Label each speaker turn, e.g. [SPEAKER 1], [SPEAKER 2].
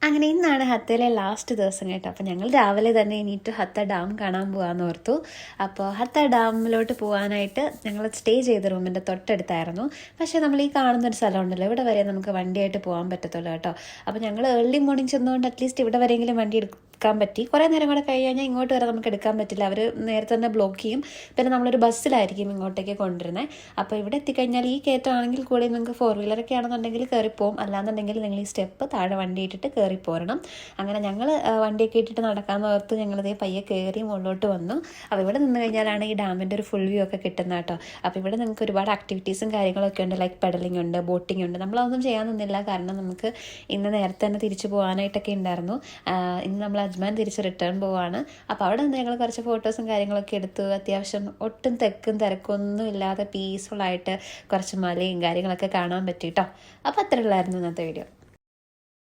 [SPEAKER 1] അങ്ങനെ ഇന്നാണ് ഹത്തയിലെ ലാസ്റ്റ് ദിവസം കേട്ടോ. അപ്പോൾ ഞങ്ങൾ രാവിലെ തന്നെ എണീറ്റ് ഹത്ത ഡാം കാണാൻ പോകാമെന്ന് ഓർത്തു. അപ്പോൾ ഹത്ത ഡാമിലോട്ട് പോകാനായിട്ട് ഞങ്ങൾ സ്റ്റേ ചെയ്ത റൂമിൻ്റെ തൊട്ടടുത്തായിരുന്നു. പക്ഷേ നമ്മൾ ഈ കാണുന്നൊരു സ്ഥലം ഉണ്ടല്ലോ, ഇവിടെ വരെ നമുക്ക് വണ്ടിയായിട്ട് പോകാൻ പറ്റത്തുള്ളൂ കേട്ടോ. അപ്പോൾ ഞങ്ങൾ ഏർലി മോർണിംഗ് ചെന്നുകൊണ്ട് അറ്റ്ലീസ്റ്റ് ഇവിടെ വരെയെങ്കിലും വണ്ടി എടുക്കാൻ പറ്റി. കുറേ നേരം കൂടെ കഴിഞ്ഞാൽ ഇങ്ങോട്ട് വരെ നമുക്ക് എടുക്കാൻ പറ്റില്ല, അവർ നേരത്തെ തന്നെ ബ്ലോക്ക് ചെയ്യും. പിന്നെ നമ്മളൊരു ബസ്സിലായിരിക്കും ഇങ്ങോട്ടേക്ക് കൊണ്ടുവരുന്നത്. അപ്പോൾ ഇവിടെ എത്തിക്കഴിഞ്ഞാൽ ഈ കയറ്റമാണെങ്കിൽ കൂടി നിങ്ങൾക്ക് 4 വീലറൊക്കെ ആണെന്നുണ്ടെങ്കിൽ കയറിപ്പോവും, അല്ലാന്നുണ്ടെങ്കിൽ നിങ്ങൾ ഈ സ്റ്റെപ്പ് താഴെ വണ്ടി ഇട്ടിട്ട് കയറി പോരണം. അങ്ങനെ ഞങ്ങൾ വണ്ടിയൊക്കെ ഇട്ടിട്ട് നടക്കാമെന്ന് ഓർത്ത് ഞങ്ങളിതേ പയ്യെ കയറി മുകളിലോട്ട് വന്നു. അപ്പോൾ ഇവിടെ നിന്ന് കഴിഞ്ഞാലാണ് ഈ ഡാമിൻ്റെ ഒരു ഫുൾ വ്യൂ ഒക്കെ കിട്ടുന്നത് കേട്ടോ. അപ്പോൾ ഇവിടെ നിങ്ങൾക്ക് ഒരുപാട് ആക്ടിവിറ്റീസും കാര്യങ്ങളൊക്കെ ഉണ്ട്, ലൈക്ക് പെഡലിംഗ് ഉണ്ട്, ബോട്ടിംഗ് ഉണ്ട്. നമ്മളതൊന്നും ചെയ്യാൻ നിന്നില്ല, കാരണം നമുക്ക് ഇന്ന് നേരത്തെ തന്നെ തിരിച്ചു പോകാനായിട്ടൊക്കെ ഉണ്ടായിരുന്നു. ഇന്ന് നമ്മൾ അജ്മാൻ തിരിച്ച് റിട്ടേൺ പോവാണ്. അപ്പോൾ അവിടെ നിന്ന് ഞങ്ങൾ കുറച്ച് ഫോട്ടോസും കാര്യങ്ങളൊക്കെ എടുത്തു. അത്യാവശ്യം ഒട്ടും തിരക്കും തിരക്കൊന്നും ഇല്ലാതെ പീസ്ഫുള്ളായിട്ട് കുറച്ച് മലയും കാര്യങ്ങളൊക്കെ കാണാൻ പറ്റി കേട്ടോ. അപ്പോൾ അത്രയുള്ളായിരുന്നു ഇന്നത്തെ വീഡിയോ.